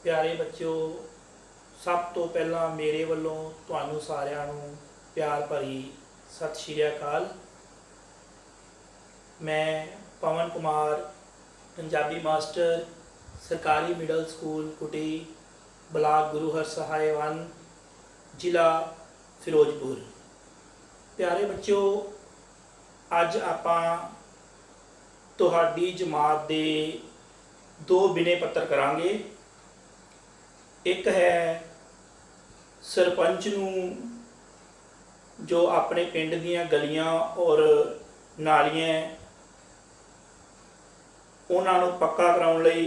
प्यारे बच्चों, सब तो पहला मेरे वालों तुहानू सारिਆਂ ਨੂੰ प्यार भरी सत श्री अकाल। मैं पवन कुमार पंजाबी मास्टर सरकारी मिडल स्कूल कुटी ब्लाक गुरु हरसहाय 1 जिला फिरोजपुर। प्यारे बच्चों, अज आपां तुहाडी जमात दे दो बिने पत्र करांगे। एक है सरपंच नूं जो अपने पिंड दीयां गलियां और नालियां उन्हां नूं पक्का कराउण लई,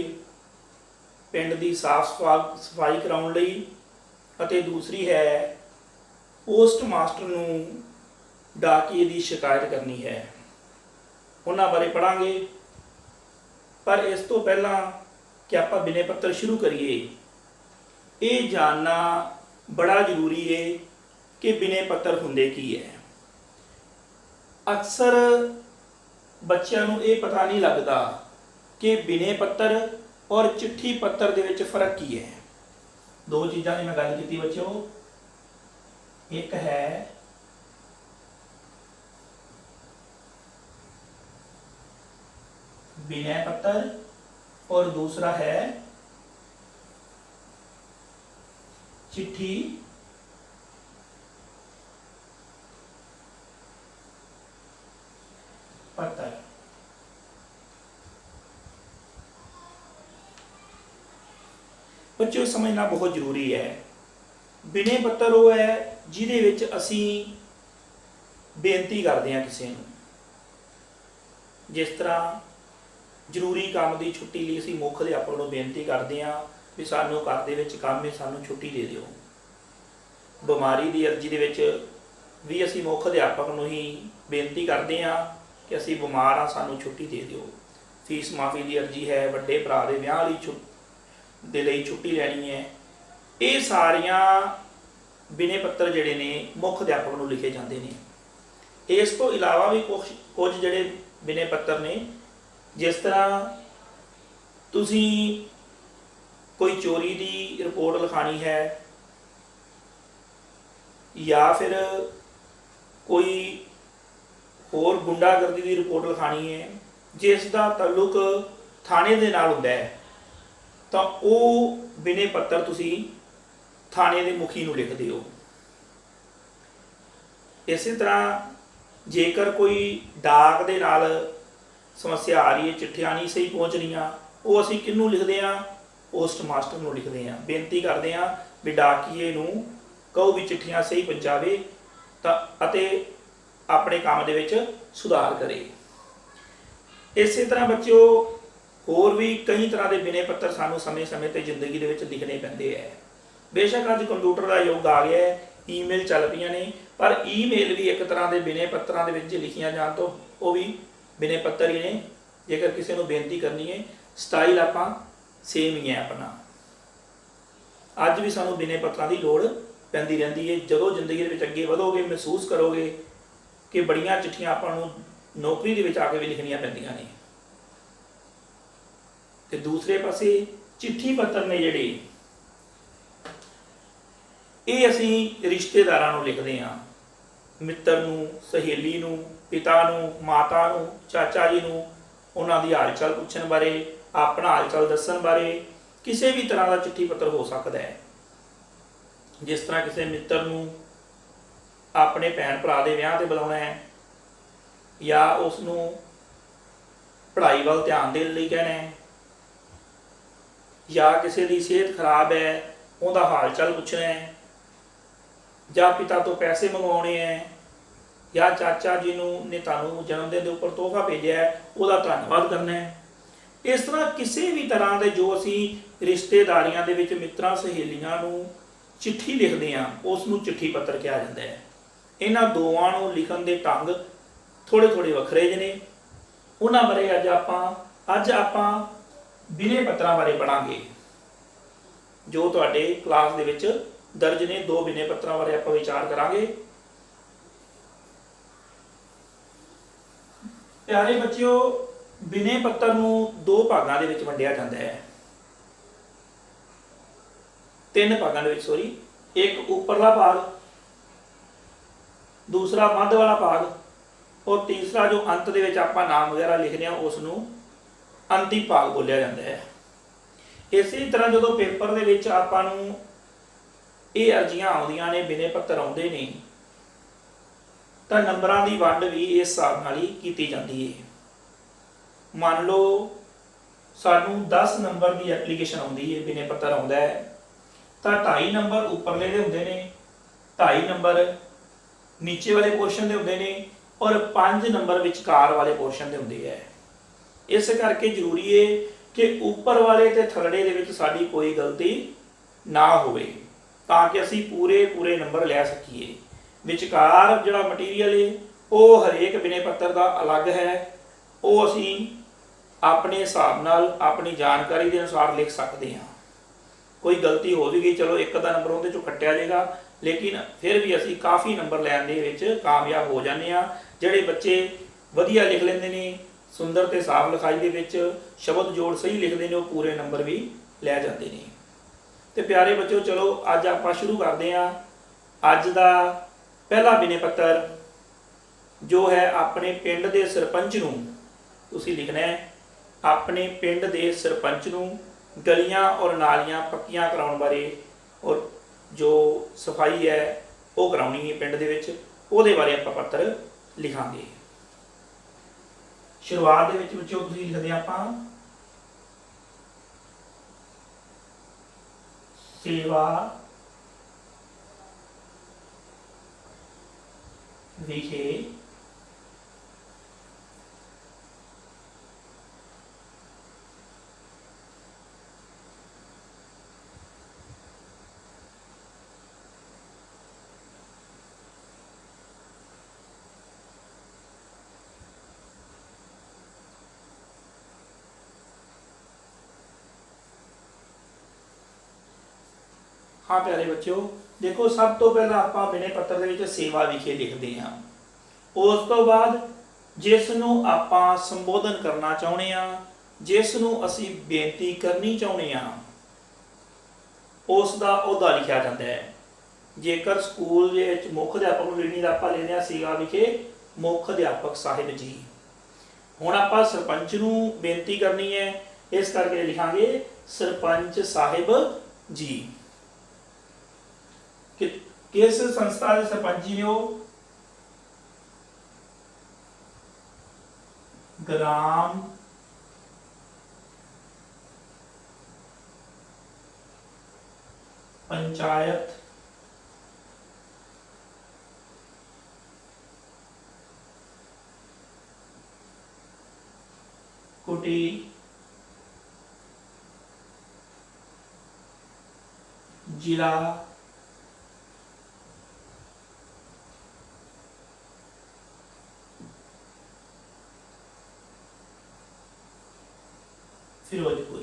पिंड दी साफ सफाई कराउण लई, अते दूसरी है पोस्ट मास्टर नूं डाकिए दी शिकायत करनी है। उन्हां बारे पढ़ांगे, पर इस तो पहला कि आपां बिने पत्र शुरू करिए, ये जानना बड़ा जरूरी है कि बिने पत्र हुंदे की है। अक्सर बच्चों को यह पता नहीं लगता कि बिने पत्र और चिट्ठी पत्र दे विच फर्क की है। दो चीज़ों की मैं गल की बच्चों, एक है बिने पत्र और दूसरा है चिट्ठी पत्र। बच्चों, समझना बहुत जरूरी है। बिने पत्र वो है जिहदे विच असी बेनती करते हैं किसी नूं। जिस तरह जरूरी काम की छुट्टी लिए असी मुख अध्यापक नूं बेनती करते हैं भी सानूं घर दे विच काम है, सानूं छुट्टी दे दिओ। बीमारी की अर्जी दे विच भी असी मुख अध्यापक नूं ही बेनती करते हैं कि असी बीमार हाँ, सानूं छुट्टी दे दिओ। फीस माफ़ी की अर्जी है, वड्डे भरा दे विआह लई छुट्टी लैनी है। ये सारियां बिने पत्र जिहड़े ने मुख अध्यापक नूं लिखे जाते हैं। इस तो इलावा भी कुछ जिहड़े बिने पत्र ने, जिस तरह तुसी कोई चोरी की रिपोर्ट लिखानी है या फिर कोई होर गुंडागर्दी की रिपोर्ट लिखानी है जिसका ताल्लुक थाने दे नाल हुंदा है, तो वो बिने पत्र तुसी थाने के मुखी नूं लिखदे हो। इस तरह जेकर कोई डाक दे नाल समस्या आ रही है, चिट्ठियां नहीं सही पहुँच रहीआं, वो असीं किहनूं लिखदे हां? पोस्ट मास्टर नूं लिखदे हां। बेनती करदे हां भी डाकिए नूं कहो भी चिट्ठियां सही पहुँचावे अते अपने काम दे विच सुधार करे। इस तरह बच्चों होर भी कई तरह के बिने पत्र सानूं समय समय पर जिंदगी दे विच लिखने पैंदे है। बेशक अज कंप्यूटर का युग आ गया है, ईमेल चल पईआं ने, पर ईमेल भी एक तरह के बिने पत्रां दे विच लिखियां जाण तो वो भी बिने पत्र ही ने। जेकर किसी को बेनती करनी है, स्टाइल आपां सेम ही है अपना। अज भी सानूं बिने पत्रां की लोड़ पैंदी रहिंदी है। जदों जिंदगी दे विच अगे वधोगे महसूस करोगे कि बड़ियां चिट्ठियां आपां नूं नौकरी दे विच आके भी लिखनियां पैंदियां ने। ते दूसरे पासे चिट्ठी पत्र ने जिहड़े, ये असीं रिश्तेदारां नूं लिखदे हां, मित्र नूं, सहेली नूं, पिता नूं, माता नूं, चाचा जी नूं, उन्हां दी हाल चाल पुछण बारे, अपना हाल चाल दस्सण बारे किसी भी तरह का चिट्ठी पत्र हो सकता है। जिस तरह किसी मित्र नूं अपने भैन भरा दे विआह ते बुलाउणा है या उसनूं पढ़ाई वाल ध्यान देण लई कहना है, या किसी की सेहत खराब है उहदा हाल चाल पुछना है, या पिता तो पैसे मंगवाने हैं, या चाचा जी ने तुहानूं जन्मदिन के उपर तोहफा भेजा है उहदा धन्नवाद करना है। इस तरह किसी भी तरह के जो असी रिश्तेदारियां दे विच मित्रां सहेलियां नूं चिट्ठी लिखते हैं उसनूं चिट्ठी पत्र कहा जाता है। इन्हां दोवां नूं लिखण दे ढंग थोड़े थोड़े वखरे जे ने। उन्हां बारे अज आपां बिने पत्रां बारे पढ़ांगे जो तुहाडे क्लास दे विच दर्ज ने। दो बिने पत्रां बारे आपां विचार करांगे। प्यारे बच्चों, बिने पत्र नूं दो भागां दे विच वंडिया जांदा है। तीन भागों के सॉरी, एक उपरला भाग, दूसरा मध्य वाला भाग और तीसरा जो अंत दे विच आपां नाम वगैरह लिखने उसनूं अंतिम भाग बोलिया जाता है। इसी तरह जो पेपर दे विच आपां नूं ये अर्जियां आउंदियां ने, बिने पत्तर आउंदे ने, तो नंबरां दी वंड भी इस हिसाब नाल ही कीती जांदी है। मान लो सानू 10 नंबर की एप्लीकेशन आउंदी है, बिने पत्तर आउंदा है, तो 2.5 नंबर उपरले दे हुंदे ने, 2.5 नंबर नीचे वाले पोर्शन दे हुंदे ने और 5 नंबर विचकार वाले पोर्शन दे हुंदे है। इस करके जरूरी है कि उपर वाले ते थल्ले दे विच साडी कोई गलती ना होवे, ताकि असी पूरे पूरे नंबर लै सकीए। विचकार जिहड़ा मटीरियल है वो हरेक बिने पत्तर का अलग है, वो असी अपने हिसाब नाल अपनी जानकारी के अनुसार लिख सकते हैं। कोई गलती हो भी गई चलो एक अद्धा नंबर उहदे चों कट्टिया जाएगा, लेकिन फिर भी असी काफ़ी नंबर लैण दे विच कामयाब हो जाते हैं। जिहड़े बच्चे वधिया लिख लेंदे ने, सुंदर ते साफ लिखाई दे विच शब्द जोड़ सही लिखते हैं, वो पूरे नंबर भी लै जाते हैं। तो प्यारे बच्चों चलो अज आपां शुरू करते हैं। अज दा पहला बिने पत्तर जो है अपने पिंड के सरपंच नूं तुसीं लिखना है। अपने पिंड के सरपंच नूं गलियां और नालियां पक्कियां कराउण बारे और जो सफाई है वो कराउणी है पिंड दे विच, उहदे बारे आपां पत्तर लिखांगे। शुरुआत दे विच बच्चों तुसीं लिखदे आपां सेवा विखे हाँ प्यारे बच्चों देखो, सब तो पहला आपां बिने पत्तर दे विच सेवा विखे लिखते हैं। उस तो बाद जिसनूं आपां संबोधन करना चाहुंदे हां, जिसनूं असी बेनती करनी चाहुंदे हां, उसका अहुदा लिखिया जाता है। जेकर स्कूल दे विच मुख अध्यापक नूं लिखणी, आपां लिखदे हां सेवा विखे मुख अध्यापक साहिब जी। हुण आपां सरपंच नूं बेनती करनी है, इस करके लिखांगे सरपंच साहिब जी। किस संस्था के सरपंच जी ने वो? ग्राम पंचायत कुटी जिला फिरोजपुर।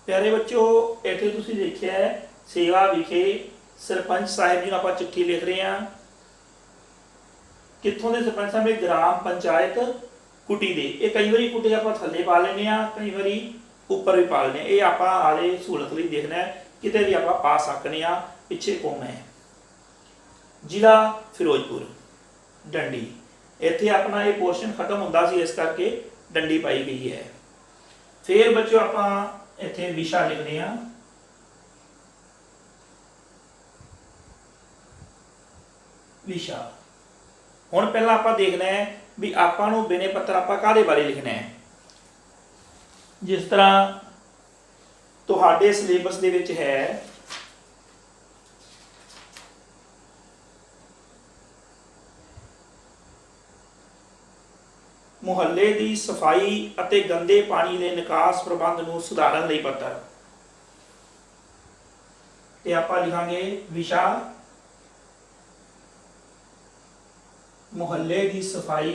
प्यारे बच्चों इत्थे तुसीं देखिया है सेवा विखे सरपंच साहिब जी नूं आपां चिट्ठी लिख रहे हैं। कित्थों दे सरपंच साहब? ग्राम पंचायत कुटी दे। ये कई बारी कुटी आपां थल्ले पा लैंदे आ, कई बारी उपर भी पा लैंदे आ। ये आपां आले सहूलत लई देखना है, किते भी आपां पा सकने आ, पिछे कौम है। जिला फिरोजपुर डंडी। इत्थे अपना ये पोर्शन खत्म हुंदा सी, इस करके डंडी पाई गई है। फिर बच्चों आपां इत्थे विशा लिखने आ विशा। हुण पहला आपां देखना है भी आपां नूं बिने पत्तर आपां काहदे बारे लिखना है। जिस तरह तुहाडे सिलेबस दे विच है मुहल्ले की सफाई अते गंदे पानी के निकास प्रबंध नूं सुधारन लई पत्तर, ते आपां लिखांगे विशा मुहल्ले की सफाई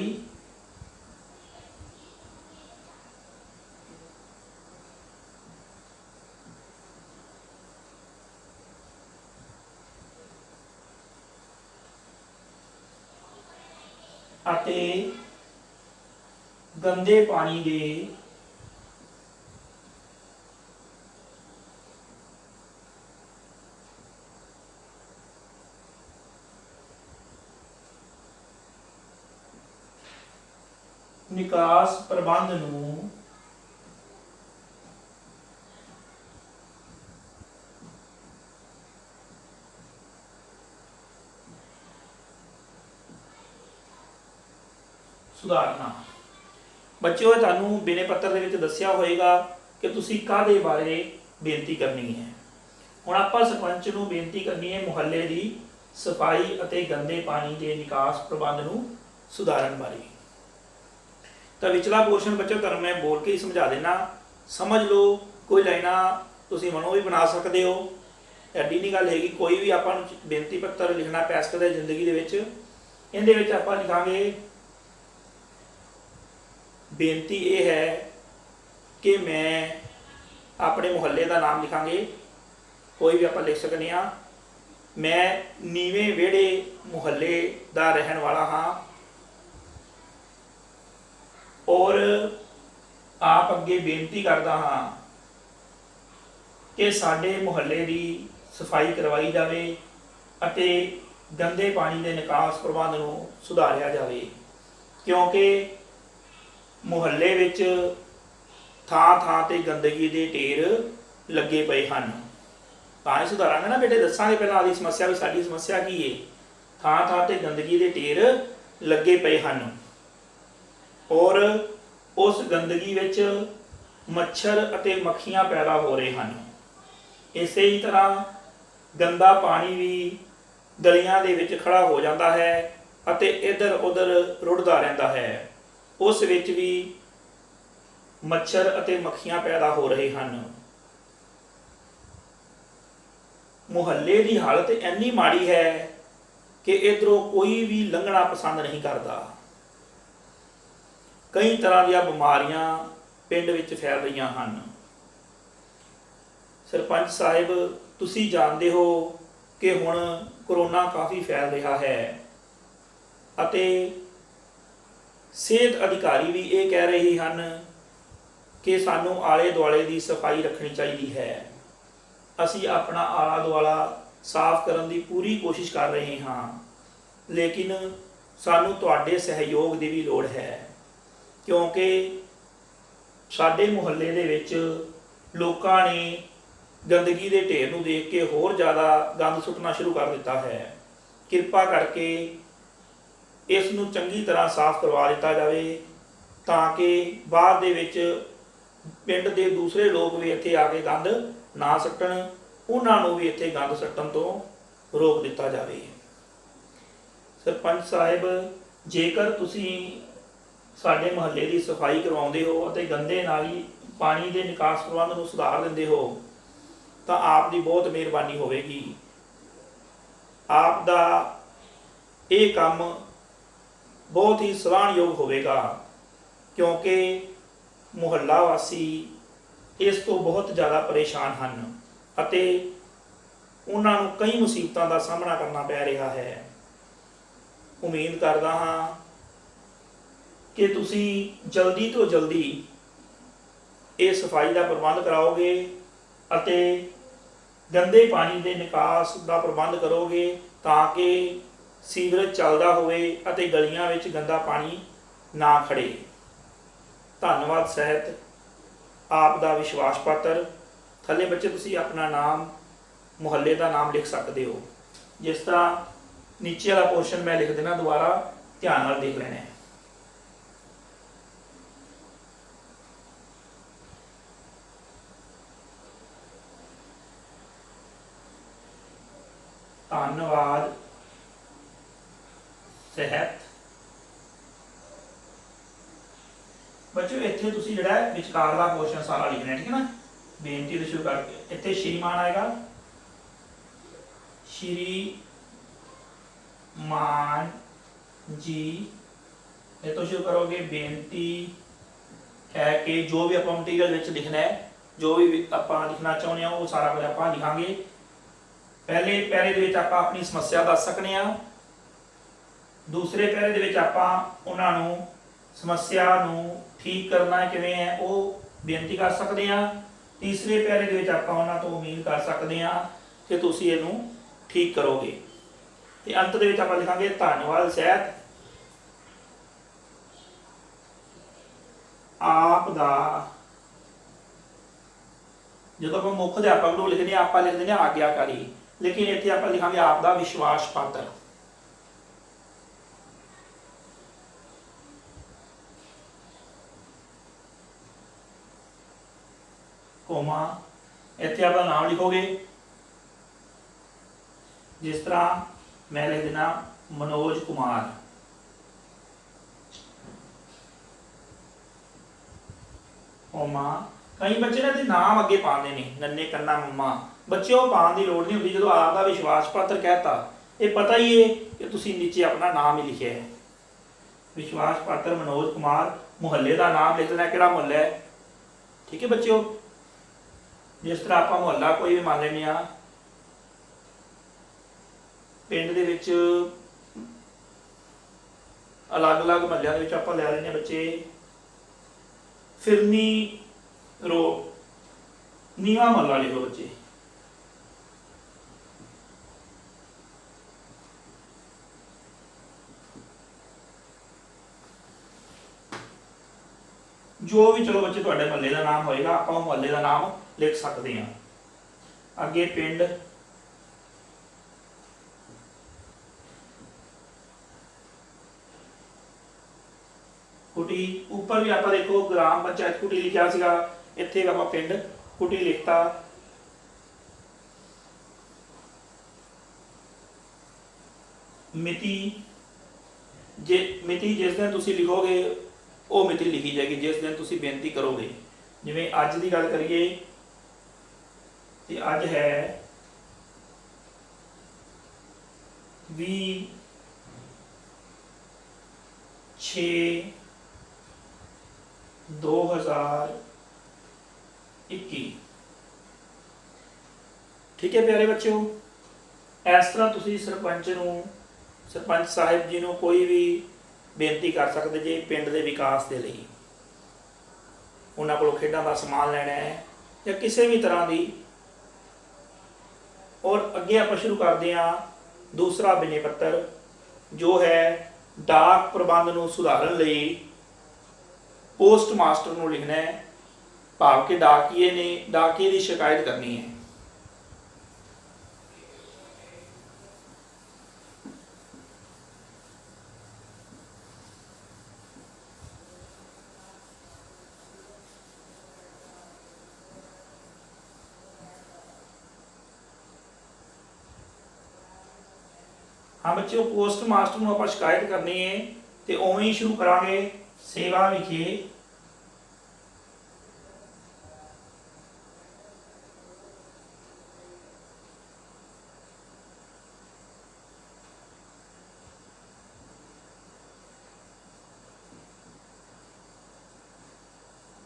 अते गंदे पानी के ਨਿਕਾਸ ਪ੍ਰਬੰਧ ਨੂੰ ਸੁਧਾਰਨਾ। ਬੱਚਿਓ, ਤੁਹਾਨੂੰ ਬਿਨੇ ਪੱਤਰ ਦੇ ਵਿੱਚ ਦੱਸਿਆ ਹੋਏਗਾ ਕਿ ਤੁਸੀਂ ਕਾਹਦੇ ਬਾਰੇ ਬੇਨਤੀ ਕਰਨੀ ਹੈ। ਹੁਣ ਆਪਾਂ ਸਰਪੰਚ ਨੂੰ ਬੇਨਤੀ ਕਰਨੀ ਹੈ ਮੁਹੱਲੇ ਦੀ ਸਫਾਈ ਅਤੇ ਗੰਦੇ ਪਾਣੀ ਦੇ ਨਿਕਾਸ ਪ੍ਰਬੰਧ ਨੂੰ ਸੁਧਾਰਨ ਬਾਰੇ। ਤਾਂ ਵਿਚਲਾ ਪੋਰਸ਼ਨ ਬੱਚਿਓ ਤੁਹਾਨੂੰ ਮੈਂ ਬੋਲ ਕੇ ਹੀ ਸਮਝਾ ਦੇਣਾ, ਸਮਝ ਲਓ। ਕੋਈ ਲਾਈਨਾਂ ਤੁਸੀਂ ਮਨੋਂ ਵੀ ਬਣਾ ਸਕਦੇ ਹੋ, ਐਡੀ ਨਹੀਂ ਗੱਲ ਹੈਗੀ। ਕੋਈ ਵੀ ਆਪਾਂ ਨੂੰ ਬੇਨਤੀ ਪੱਤਰ ਲਿਖਣਾ ਪੈ ਸਕਦਾ ਜ਼ਿੰਦਗੀ ਦੇ ਵਿੱਚ। ਇਹਦੇ ਵਿੱਚ ਆਪਾਂ ਲਿਖਾਂਗੇ ਬੇਨਤੀ ਇਹ ਹੈ ਕਿ ਮੈਂ ਆਪਣੇ ਮੁਹੱਲੇ ਦਾ ਨਾਮ ਲਿਖਾਂਗੇ, ਕੋਈ ਵੀ ਆਪਾਂ ਲਿਖ ਸਕਦੇ ਹਾਂ। ਮੈਂ ਨੀਵੇਂ ਵਿਹੜੇ ਮੁਹੱਲੇ ਦਾ ਰਹਿਣ ਵਾਲਾ ਹਾਂ ਔਰ ਆਪ ਅੱਗੇ ਬੇਨਤੀ ਕਰਦਾ ਹਾਂ ਕਿ ਸਾਡੇ ਮੁਹੱਲੇ ਦੀ ਸਫਾਈ ਕਰਵਾਈ ਜਾਵੇ ਅਤੇ ਗੰਦੇ ਪਾਣੀ ਦੇ ਨਿਕਾਸ ਪ੍ਰਬੰਧ ਨੂੰ ਸੁਧਾਰਿਆ ਜਾਵੇ, ਕਿਉਂਕਿ ਮੁਹੱਲੇ ਵਿੱਚ ਥਾਂ ਥਾਂ ਤੇ ਗੰਦਗੀ ਦੇ ਢੇਰ ਲੱਗੇ ਪਏ ਹਨ। ਤਾਂ ਹੀ ਸੁਧਾਰਾਂਗੇ ਨਾ ਬੇਟੇ, ਦੱਸਾਂਗੇ ਪਹਿਲਾਂ ਆਦੀ ਸਮੱਸਿਆ ਵੀ ਸਾਡੀ ਸਮੱਸਿਆ ਕੀ ਹੈ। ਥਾਂ ਥਾਂ ਤੇ ਗੰਦਗੀ ਦੇ ਢੇਰ ਲੱਗੇ ਪਏ ਹਨ ਔਰ ਉਸ ਗੰਦਗੀ ਵਿੱਚ ਮੱਛਰ ਅਤੇ ਮੱਖੀਆਂ ਪੈਦਾ ਹੋ ਰਹੇ ਹਨ। ਇਸੇ ਹੀ ਤਰ੍ਹਾਂ ਗੰਦਾ ਪਾਣੀ ਵੀ ਗਲੀਆਂ ਦੇ ਵਿੱਚ ਖੜਾ ਹੋ ਜਾਂਦਾ ਹੈ ਅਤੇ ਇੱਧਰ ਉੱਧਰ ਰੁੜਦਾ ਰਹਿੰਦਾ ਹੈ। ਉਸ ਵਿੱਚ ਵੀ ਮੱਛਰ ਅਤੇ ਮੱਖੀਆਂ ਪੈਦਾ ਹੋ ਰਹੇ ਹਨ। ਮੁਹੱਲੇ ਦੀ ਹਾਲਤ ਇੰਨੀ ਮਾੜੀ ਹੈ ਕਿ ਇੱਧਰੋਂ ਕੋਈ ਵੀ ਲੰਘਣਾ ਪਸੰਦ ਨਹੀਂ ਕਰਦਾ। ਕਈ ਤਰ੍ਹਾਂ ਦੀਆਂ ਬਿਮਾਰੀਆਂ ਪਿੰਡ ਵਿੱਚ ਫੈਲ ਰਹੀਆਂ ਹਨ। ਸਰਪੰਚ ਸਾਹਿਬ, ਤੁਸੀਂ ਜਾਣਦੇ ਹੋ ਕਿ ਹੁਣ ਕਰੋਨਾ ਕਾਫੀ ਫੈਲ ਰਿਹਾ ਹੈ ਅਤੇ ਸਿਹਤ ਅਧਿਕਾਰੀ ਵੀ ਇਹ ਕਹਿ ਰਹੇ ਹਨ ਕਿ ਸਾਨੂੰ ਆਲੇ ਦੁਆਲੇ ਦੀ ਸਫਾਈ ਰੱਖਣੀ ਚਾਹੀਦੀ ਹੈ। ਅਸੀਂ ਆਪਣਾ ਆਲਾ ਦੁਆਲਾ ਸਾਫ਼ ਕਰਨ ਦੀ ਪੂਰੀ ਕੋਸ਼ਿਸ਼ ਕਰ ਰਹੇ ਹਾਂ, ਲੇਕਿਨ ਸਾਨੂੰ ਤੁਹਾਡੇ ਸਹਿਯੋਗ ਦੀ ਵੀ ਲੋੜ ਹੈ, ਕਿਉਂਕਿ ਸਾਡੇ ਮੁਹੱਲੇ ਦੇ ਵਿੱਚ ਲੋਕਾਂ ਨੇ ਗੰਦਗੀ ਦੇ ਢੇਰ ਨੂੰ ਦੇਖ ਕੇ ਹੋਰ ਜ਼ਿਆਦਾ ਗੰਦ ਸੁੱਟਣਾ ਸ਼ੁਰੂ ਕਰ ਦਿੱਤਾ ਹੈ। ਕਿਰਪਾ ਕਰਕੇ ਇਸ ਨੂੰ ਚੰਗੀ ਤਰ੍ਹਾਂ ਸਾਫ਼ ਕਰਵਾ ਦਿੱਤਾ ਜਾਵੇ ਤਾਂ ਕਿ ਬਾਅਦ ਦੇ ਵਿੱਚ ਪਿੰਡ ਦੇ ਦੂਸਰੇ ਲੋਕ ਵੀ ਇੱਥੇ ਆ ਕੇ ਗੰਦ ਨਾ ਸੁੱਟਣ, ਉਹਨਾਂ ਨੂੰ ਵੀ ਇੱਥੇ ਗੰਦ ਸੁੱਟਣ ਤੋਂ ਰੋਕ ਦਿੱਤਾ ਜਾਵੇ। ਸਰਪੰਚ ਸਾਹਿਬ, ਜੇਕਰ ਤੁਸੀਂ ਸਾਡੇ ਮੁਹੱਲੇ ਦੀ ਸਫਾਈ ਕਰਵਾਉਂਦੇ ਹੋ ਅਤੇ ਗੰਦੇ ਨਾਲੀ ਪਾਣੀ ਦੇ ਨਿਕਾਸ ਪ੍ਰਬੰਧ ਨੂੰ ਸੁਧਾਰ ਦਿੰਦੇ ਹੋ ਤਾਂ ਆਪ ਦੀ ਬਹੁਤ ਮਿਹਰਬਾਨੀ ਹੋਵੇਗੀ। ਆਪ ਦਾ ਇਹ ਕੰਮ ਬਹੁਤ ਹੀ ਸਰਾਹਣਯੋਗ ਹੋਵੇਗਾ, ਕਿਉਂਕਿ ਮੁਹੱਲਾ ਵਾਸੀ ਇਸ ਤੋਂ ਬਹੁਤ ਜ਼ਿਆਦਾ ਪਰੇਸ਼ਾਨ ਹਨ ਅਤੇ ਉਹਨਾਂ ਨੂੰ ਕਈ ਮੁਸੀਬਤਾਂ ਦਾ ਸਾਹਮਣਾ ਕਰਨਾ ਪੈ ਰਿਹਾ ਹੈ। ਉਮੀਦ ਕਰਦਾ ਹਾਂ ਕਿ ਤੁਸੀਂ ਜਲਦੀ ਤੋਂ ਜਲਦੀ ਇਹ ਸਫਾਈ ਦਾ ਪ੍ਰਬੰਧ ਕਰਾਓਗੇ ਅਤੇ ਗੰਦੇ ਪਾਣੀ ਦੇ ਨਿਕਾਸ ਦਾ ਪ੍ਰਬੰਧ ਕਰੋਗੇ ਤਾਂ ਕਿ ਸੀਵਰੇਜ ਚੱਲਦਾ ਹੋਵੇ ਅਤੇ ਗਲੀਆਂ ਵਿੱਚ ਗੰਦਾ ਪਾਣੀ ਨਾ ਖੜੇ। ਧੰਨਵਾਦ ਸਹਿਤ ਆਪ ਦਾ ਵਿਸ਼ਵਾਸ ਪਾਤਰ। ਥੱਲੇ ਬੱਚੇ ਤੁਸੀਂ ਆਪਣਾ ਨਾਮ, ਮੁਹੱਲੇ ਦਾ ਨਾਮ ਲਿਖ ਸਕਦੇ ਹੋ। ਜਿਸ ਤਰ੍ਹਾਂ ਨੀਚੇ ਵਾਲਾ ਪੋਰਸ਼ਨ ਮੈਂ ਲਿਖ ਦੇਣਾ, ਦੁਬਾਰਾ ਧਿਆਨ ਨਾਲ ਦੇਖ ਲੈਣਾ ਹੈ। ਧੰਨਵਾਦ ਸਹਿਤ। ਬੱਚਿਓ, ਇੱਥੇ ਤੁਸੀਂ ਜਿਹੜਾ ਹੈ ਵਿਚਕਾਰ ਦਾ ਪੋਰਸ਼ਨ ਸਾਰਾ ਲਿਖਣਾ, ਠੀਕ ਹੈ ਨਾ। ਬੇਨਤੀ ਤੋਂ ਸ਼ੁਰੂ ਕਰਕੇ ਇੱਥੇ ਸ਼੍ਰੀਮਾਨ ਆਏਗਾ, ਸ਼੍ਰੀ ਮਾਨ ਜੀ। ਇਹ ਤੋਂ ਸ਼ੁਰੂ ਕਰੋਗੇ। ਬੇਨਤੀ ਹੈ ਕਿ ਜੋ ਵੀ ਆਪਾਂ ਮਟੀਰੀਅਲ ਵਿੱਚ ਲਿਖਣਾ ਹੈ, ਜੋ ਵੀ ਆਪਾਂ ਲਿਖਣਾ ਚਾਹੁੰਦੇ ਹਾਂ ਉਹ ਸਾਰਾ ਕੁਝ ਆਪਾਂ ਲਿਖਾਂਗੇ। ਪਹਿਲੇ ਪੈਰੇ ਦੇ ਵਿੱਚ ਆਪਾਂ ਆਪਣੀ ਸਮੱਸਿਆ ਦੱਸ ਸਕਦੇ ਹਾਂ। ਦੂਸਰੇ ਪੈਰੇ ਦੇ ਵਿੱਚ ਆਪਾਂ ਉਹਨਾਂ ਨੂੰ ਸਮੱਸਿਆ ਨੂੰ ਠੀਕ ਕਰਨਾ ਕਿਵੇਂ ਹੈ ਉਹ ਬੇਨਤੀ ਕਰ ਸਕਦੇ ਹਾਂ। ਤੀਸਰੇ ਪੈਰੇ ਦੇ ਵਿੱਚ ਆਪਾਂ ਉਹਨਾਂ ਤੋਂ ਉਮੀਦ ਕਰ ਸਕਦੇ ਹਾਂ ਕਿ ਤੁਸੀਂ ਇਹਨੂੰ ਠੀਕ ਕਰੋਗੇ। ਤੇ ਅੰਤ ਦੇ ਵਿੱਚ ਆਪਾਂ ਲਿਖਾਂਗੇ ਧੰਨਵਾਦ ਸਹਿਤ। आप दा, जो आप मुख अध्यापक को लिखने आप लिख देंगे आग्याकारी, लेकिन इतने आप लिखांगे आप दा विश्वास पात्र। कोमा इतने आप नाम लिखोगे, जिस तरह मैं लिख देना मनोज कुमार, कोमा। कई बच्चे ना नाम अगे पाते हैं, नन्ने कन्ना मम्मा, बच्चे वो पाने की लोड़ नहीं होती। जो आपका विश्वास पत्र कहता, ये पता ही है कि तुम नीचे अपना नाम ही लिखे है, विश्वास पत्र मनोज कुमार। मुहल्ले का नाम लिख देना, किहड़ा मुहल्ला है, ठीक है बच्चों। जिस तरह आप मुहल्ला कोई भी मान लेने आ, पिंड दे विच अलग अलग महल्लों के आप लै लेने बच्चे, फिरनी रो नीवा महला लिखो बच्चे, जो भी चलो बच्चे तुहाडे महल्ले का नाम होएगा, आप महल्ले का नाम लिख सकते हैं। अगे पिंड, कुटी, ऊपर भी आप देखो ग्राम पंचायत कुटी लिखा सीगा, इत्थे आप पिंड कुटी लिखता। मिति, मिति जिस दिन तुसी लिखोगे वो मिति लिखी जाएगी जिस दिन तुसी बेनती करोगे। जिवें अज की गल करिए ते अज है 20/6/2021, ठीक है प्यारे बच्चों। इस तरह तुसी सरपंच नूं, सरपंच साहिब जी नूं कोई भी बेनती कर सकते जे पिंड के विकास के लिए, उन्होंने को खेडों का समान लेना है या किसी भी तरह की। और अगे आप शुरू करते हैं दूसरा विनय पत्र, जो है डाक प्रबंध को सुधारन लई पोस्ट मास्टर को लिखना है, भाव के डाकिए ने डाकिए की शिकायत करनी है। हाँ बच्चों, पोस्ट मास्टर को आप शिकायत करनी है तो उवें ही शुरू करांगे। सेवा विखे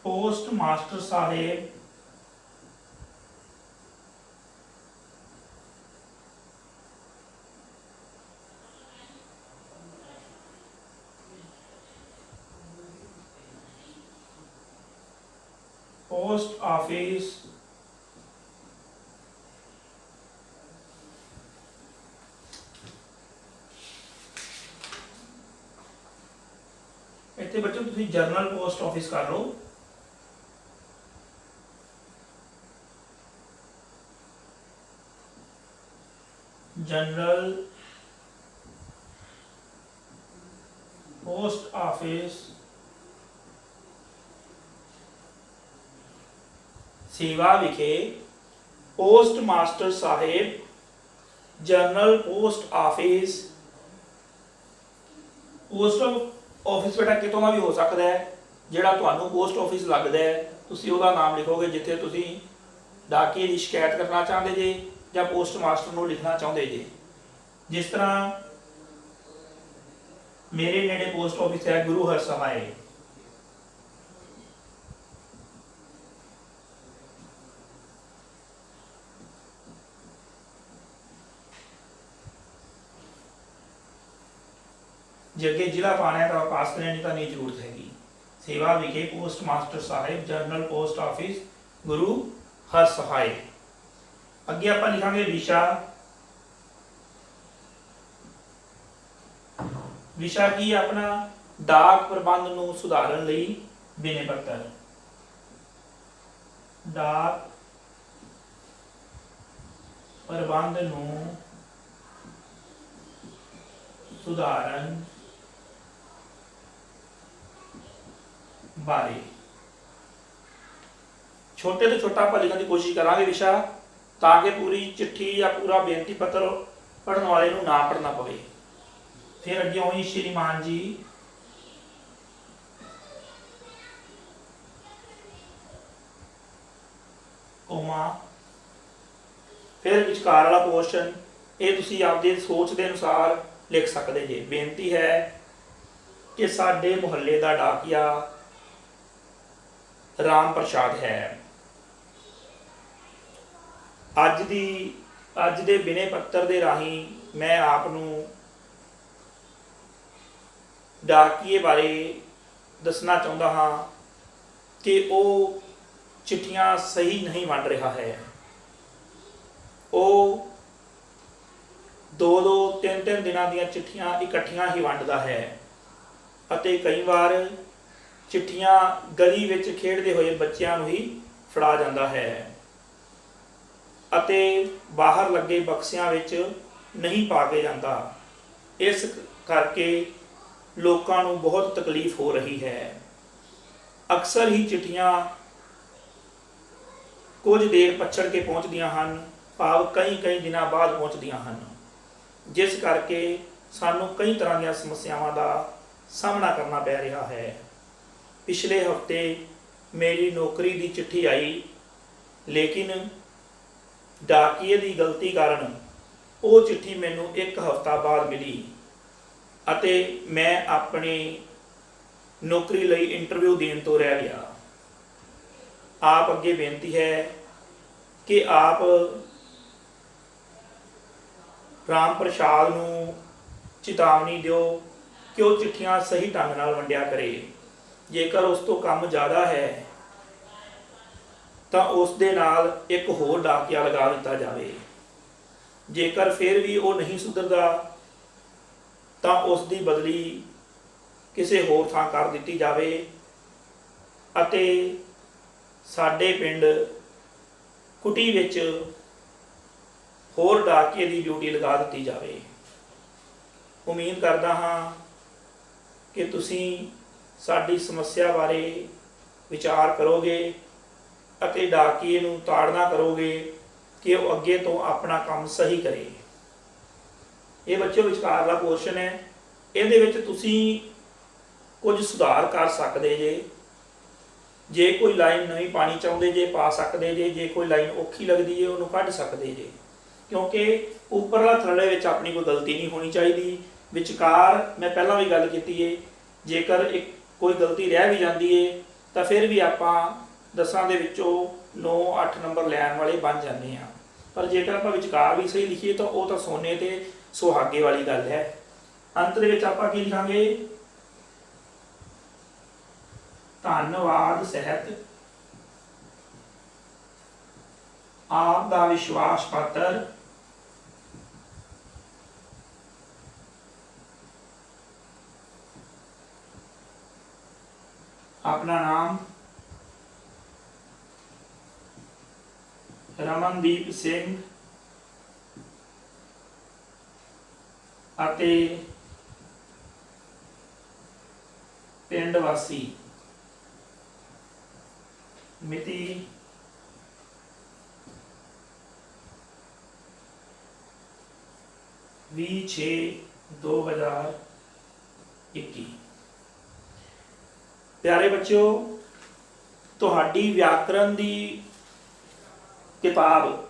पोस्ट मास्टर साहेब पोस्ट ऑफिस इतने बच्चों तुम जरनल पोस्ट ऑफिस कर लो। जनरल पोस्ट ऑफिस सेवा विखे पोस्ट मास्टर साहेब, general post office. Post office बेटा कितों का भी हो सकता है, जिहड़ा तुहानूं पोस्ट ऑफिस लगदा है तुसीं उहदा नाम लिखोगे जिथे तुसीं डाकिए की शिकायत करना चाहते जे या पोस्ट मास्टर को लिखना चाहते जे। जिस तरह मेरे नेड़े पोस्ट ऑफिस है गुरु हर सहाय, जे अगे जिला पाना है तो पास करने की नहीं जरूरत हैगी। सेवा विखे पोस्ट मास्टर साहिब, general post office Guru Har सहाय। अगे आप लिखांगे विशा, विशा की अपना डाक प्रबंध को सुधारन लई ਬਿਨੇ ਪੱਤਰ ਡਾਕ ਪ੍ਰਬੰਧ ਨੂੰ ਸੁਧਾਰਨ ਬਾਰੇ छोटे तो छोटा ਆਪਾਂ ਲਿਖਣ ਦੀ ਕੋਸ਼ਿਸ਼ ਕਰਾਂਗੇ ਵਿਸ਼ਾ, ਤਾਂ ਕਿ ਪੂਰੀ ਚਿੱਠੀ ਜਾਂ ਪੂਰਾ ਬੇਨਤੀ ਪੱਤਰ ਪੜ੍ਹਨ ਵਾਲੇ ਨੂੰ ਨਾ ਪੜ੍ਹਨਾ ਪਵੇ। ਫਿਰ ਅੱਗੇ ਹੋਈ ਸ਼੍ਰੀਮਾਨ ਜੀ ਕੋਮਾ, ਫਿਰ ਵਿਚਕਾਰ ਵਾਲਾ ਪੋਰਸ਼ਨ, ਇਹ ਤੁਸੀਂ ਆਪਦੀ ਸੋਚ ਦੇ ਅਨੁਸਾਰ ਲਿਖ ਸਕਦੇ ਜੇ। ਬੇਨਤੀ ਹੈ ਕਿ ਸਾਡੇ ਮੁਹੱਲੇ ਦਾ ਡਾਕੀਆ ਰਾਮ ਪ੍ਰਸਾਦ ਹੈ। ਅੱਜ ਦੇ ਬਿਨੇ ਪੱਤਰ ਦੇ ਰਾਹੀਂ ਮੈਂ ਆਪ ਨੂੰ ਡਾਕੀਏ ਬਾਰੇ ਦੱਸਣਾ ਚਾਹੁੰਦਾ ਹਾਂ ਕਿ ਉਹ ਚਿੱਠੀਆਂ ਸਹੀ ਨਹੀਂ ਵੰਡ ਰਿਹਾ ਹੈ। ਉਹ 2-2 3-3 ਦਿਨਾਂ ਦੀਆਂ ਚਿੱਠੀਆਂ ਇਕੱਠੀਆਂ ਹੀ ਵੰਡਦਾ ਹੈ ਅਤੇ ਕਈ ਵਾਰ ਚਿੱਠੀਆਂ ਗਲੀ ਵਿੱਚ ਖੇਡਦੇ ਹੋਏ ਬੱਚਿਆਂ ਨੂੰ ਹੀ ਫੜਾ ਜਾਂਦਾ ਹੈ ਅਤੇ ਬਾਹਰ ਲੱਗੇ ਬਕਸਿਆਂ ਵਿੱਚ ਨਹੀਂ ਪਾ ਕੇ ਜਾਂਦਾ। ਇਸ ਕਰਕੇ ਲੋਕਾਂ ਨੂੰ ਬਹੁਤ ਤਕਲੀਫ ਹੋ ਰਹੀ ਹੈ। ਅਕਸਰ ਹੀ ਚਿੱਠੀਆਂ ਕੁਝ ਦੇਰ ਪਛੜ ਕੇ ਪਹੁੰਚਦੀਆਂ ਹਨ, ਭਾਵ ਕਈ ਦਿਨਾਂ ਬਾਅਦ ਪਹੁੰਚਦੀਆਂ ਹਨ, ਜਿਸ ਕਰਕੇ ਸਾਨੂੰ ਕਈ ਤਰ੍ਹਾਂ ਦੀਆਂ ਸਮੱਸਿਆਵਾਂ ਦਾ ਸਾਹਮਣਾ ਕਰਨਾ ਪੈ ਰਿਹਾ ਹੈ। ਪਿਛਲੇ ਹਫ਼ਤੇ ਮੇਰੀ ਨੌਕਰੀ ਦੀ ਚਿੱਠੀ ਆਈ, ਲੇਕਿਨ ਡਾਕੀਏ ਦੀ ਗਲਤੀ ਕਾਰਨ ਉਹ ਚਿੱਠੀ ਮੈਨੂੰ 1 ਹਫ਼ਤਾ ਬਾਅਦ ਮਿਲੀ ਅਤੇ ਮੈਂ ਆਪਣੀ ਨੌਕਰੀ ਲਈ ਇੰਟਰਵਿਊ ਦੇਣ ਤੋਂ ਰਹਿ ਗਿਆ। ਆਪ ਅੱਗੇ ਬੇਨਤੀ ਹੈ ਕਿ ਆਪ ਰਾਮ ਪ੍ਰਸਾਦ ਨੂੰ ਚੇਤਾਵਨੀ ਦਿਓ ਕਿ ਉਹ ਚਿੱਠੀਆਂ ਸਹੀ ਢੰਗ ਨਾਲ ਵੰਡਿਆ ਕਰੇ। ਜੇਕਰ ਉਸ ਤੋਂ ਕੰਮ ਜ਼ਿਆਦਾ ਹੈ ਤਾਂ ਉਸ ਦੇ ਨਾਲ ਇੱਕ ਹੋਰ ਡਾਕੀਆ ਲਗਾ ਦਿੱਤਾ ਜਾਵੇ। ਜੇਕਰ ਫਿਰ ਵੀ ਉਹ ਨਹੀਂ ਸੁਧਰਦਾ ਤਾਂ ਉਸ ਦੀ ਬਦਲੀ ਕਿਸੇ ਹੋਰ ਥਾਂ ਕਰ ਦਿੱਤੀ ਜਾਵੇ ਅਤੇ ਸਾਡੇ ਪਿੰਡ ਕੁਟੀ ਵਿੱਚ ਹੋਰ ਡਾਕੀਏ ਦੀ ਡਿਊਟੀ ਲਗਾ ਦਿੱਤੀ ਜਾਵੇ। ਉਮੀਦ ਕਰਦਾ ਹਾਂ ਕਿ ਤੁਸੀਂ ਸਾਡੀ ਸਮੱਸਿਆ ਬਾਰੇ ਵਿਚਾਰ ਕਰੋਗੇ ਅਤੇ ਡਾਕੀਏ ਨੂੰ ਤਾੜਨਾ ਕਰੋਗੇ ਕਿ ਉਹ ਅੱਗੇ ਤੋਂ ਆਪਣਾ ਕੰਮ ਸਹੀ ਕਰੇ। ਇਹ ਬੱਚਿਓ ਵਿਚਕਾਰਲਾ ਪੋਰਸ਼ਨ ਹੈ, ਇਹਦੇ ਵਿੱਚ ਤੁਸੀਂ ਕੁਝ ਸੁਧਾਰ ਕਰ ਸਕਦੇ ਜੇ ਕੋਈ ਲਾਈਨ ਨਵੀਂ ਪਾਣੀ ਚਾਹੁੰਦੇ ਜੇ ਪਾ ਸਕਦੇ ਜੇ ਕੋਈ ਲਾਈਨ ਔਖੀ ਲੱਗਦੀ ਹੈ ਉਹਨੂੰ ਕੱਢ ਸਕਦੇ ਜੇ, ਕਿਉਂਕਿ ਉੱਪਰਲਾ ਥੱਲੇ ਵਿੱਚ ਆਪਣੀ ਕੋਈ ਗਲਤੀ ਨਹੀਂ ਹੋਣੀ ਚਾਹੀਦੀ। ਵਿਚਕਾਰ ਮੈਂ ਪਹਿਲਾਂ ਵੀ ਗੱਲ ਕੀਤੀ ਹੈ, ਜੇਕਰ ਕੋਈ ਗਲਤੀ ਰਹਿ ਵੀ ਜਾਂਦੀ ਹੈ ਤਾਂ ਫਿਰ ਵੀ ਆਪਾਂ 10 ਦੇ ਵਿੱਚੋਂ 9-8 ਨੰਬਰ ਲੈਣ ਵਾਲੇ ਬਣ ਜਾਂਦੇ ਹਾਂ। ਪਰ ਜੇਕਰ ਆਪਾਂ ਵਿਚਕਾਰ ਵੀ ਸਹੀ ਲਿਖੀਏ ਤਾਂ ਉਹ ਤਾਂ ਸੋਨੇ ਤੇ ਸੁਹਾਗੇ ਵਾਲੀ ਗੱਲ ਹੈ। ਅੰਤ ਦੇ ਵਿੱਚ ਆਪਾਂ ਕੀ ਲਿਖਾਂਗੇ? ਧੰਨਵਾਦ ਸਹਿਤ ਆਪ ਦਾ ਵਿਸ਼ਵਾਸ ਪਾਤਰ अपना नाम रमनदीप सिंह ਅਤੇ ਪਿੰਡ ਵਾਸੀ, ਮਿਤੀ 20/6/2021। ਪਿਆਰੇ ਬੱਚਿਓ, ਤੁਹਾਡੀ ਵਿਆਕਰਨ ਦੀ ਕਿਤਾਬ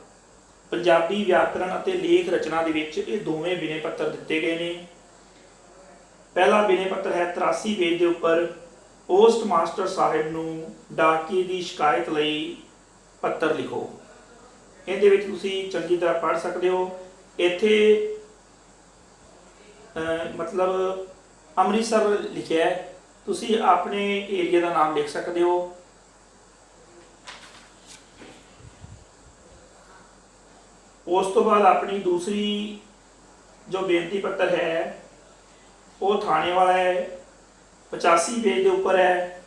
ਪੰਜਾਬੀ ਵਿਆਕਰਨ ਅਤੇ ਲੇਖ ਰਚਨਾ ਦੇ ਵਿੱਚ ਇਹ ਦੋਵੇਂ ਬਿਨੇ ਪੱਤਰ ਦਿੱਤੇ ਗਏ ਨੇ। ਪਹਿਲਾ ਬਿਨੇ ਪੱਤਰ ਹੈ 83 ਪੇਜ ਦੇ ਉੱਪਰ, ਪੋਸਟ ਮਾਸਟਰ ਸਾਹਿਬ ਨੂੰ ਡਾਕੀਏ ਦੀ ਸ਼ਿਕਾਇਤ ਲਈ ਪੱਤਰ ਲਿਖੋ। ਇਹਦੇ ਵਿੱਚ ਤੁਸੀਂ ਚੰਗੀ ਤਰ੍ਹਾਂ ਪੜ੍ਹ ਸਕਦੇ ਹੋ। ਇੱਥੇ ਮਤਲਬ ਅੰਮ੍ਰਿਤਸਰ ਲਿਖਿਆ ਹੈ, ਤੁਸੀਂ ਆਪਣੇ ਏਰੀਆ ਦਾ ਨਾਮ ਲਿਖ ਸਕਦੇ ਹੋ। ਉਸ ਤੋਂ ਬਾਅਦ ਆਪਣੀ ਦੂਸਰੀ ਜੋ ਬੇਨਤੀ ਪੱਤਰ ਹੈ ਉਹ ਥਾਣੇ ਵਾਲਾ ਹੈ, 85 ਪੇਜ ਦੇ ਉੱਪਰ ਹੈ।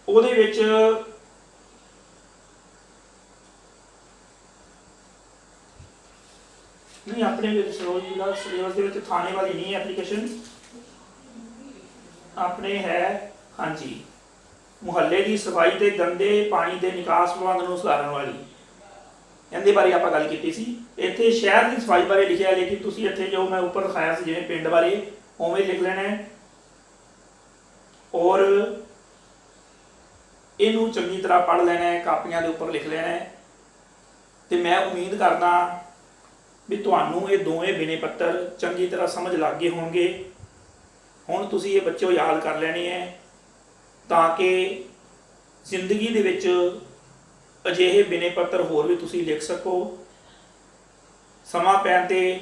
ਉਹਦੇ ਵਿੱਚ ਨਹੀਂ, ਆਪਣੇ ਵਿੱਚ ਸਰੋਜ ਜ਼ਿਲ੍ਹਾ ਸਿਲੇਬਸ ਦੇ ਵਿੱਚ ਥਾਣੇ ਵਾਲੀ ਨਹੀਂ ਹੈ ਐਪਲੀਕੇਸ਼ਨ, ਆਪਣੇ ਹੈ ਹਾਂਜੀ ਮੁਹੱਲੇ ਦੀ ਸਫਾਈ ਤੇ ਗੰਦੇ ਪਾਣੀ ਦੇ ਨਿਕਾਸ ਪ੍ਰਬੰਧ ਨੂੰ ਸੁਧਾਰਨ ਵਾਲੀ, ਇਹਦੇ ਬਾਰੇ ਆਪਾਂ ਗੱਲ ਕੀਤੀ ਸੀ। ਇੱਥੇ ਸ਼ਹਿਰ ਦੀ ਸਫਾਈ ਬਾਰੇ ਲਿਖਿਆ, ਲੇਕਿਨ ਤੁਸੀਂ ਇੱਥੇ ਜੋ ਮੈਂ ਉੱਪਰ ਦਿਖਾਇਆ ਸੀ ਜਿਵੇਂ ਪਿੰਡ ਬਾਰੇ ਉਵੇਂ ਲਿਖ ਲੈਣਾ ਹੈ ਔਰ ਇਹਨੂੰ ਚੰਗੀ ਤਰ੍ਹਾਂ ਪੜ੍ਹ ਲੈਣਾ ਹੈ, ਕਾਪੀਆਂ ਦੇ ਉੱਪਰ ਲਿਖ ਲੈਣਾ ਹੈ। ਤੇ ਮੈਂ ਉਮੀਦ ਕਰਦਾ ਵੀ ਤੁਹਾਨੂੰ ਇਹ ਦੋਵੇਂ ਬਿਨੇ ਪੱਤਰ ਚੰਗੀ ਤਰ੍ਹਾਂ ਸਮਝ ਲੱਗ ਗਏ ਹੋਣਗੇ। ਹੁਣ ਤੁਸੀਂ ਇਹ ਬੱਚਿਓ ਯਾਦ ਕਰ ਲੈਣੇ ਹੈ ਤਾਂ ਕਿ ਜ਼ਿੰਦਗੀ ਦੇ ਵਿੱਚ ਅਜਿਹੇ ਬਿਨੇ ਪੱਤਰ ਹੋਰ ਵੀ ਤੁਸੀਂ ਲਿਖ ਸਕੋ। ਸਮਾਂ ਪੈਣ ਤੇ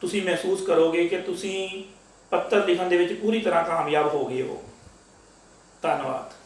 ਤੁਸੀਂ ਮਹਿਸੂਸ ਕਰੋਗੇ ਕਿ ਤੁਸੀਂ ਪੱਤਰ ਲਿਖਣ ਦੇ ਵਿੱਚ ਪੂਰੀ ਤਰ੍ਹਾਂ ਕਾਮਯਾਬ ਹੋ ਗਏ ਹੋ। ਧੰਨਵਾਦ।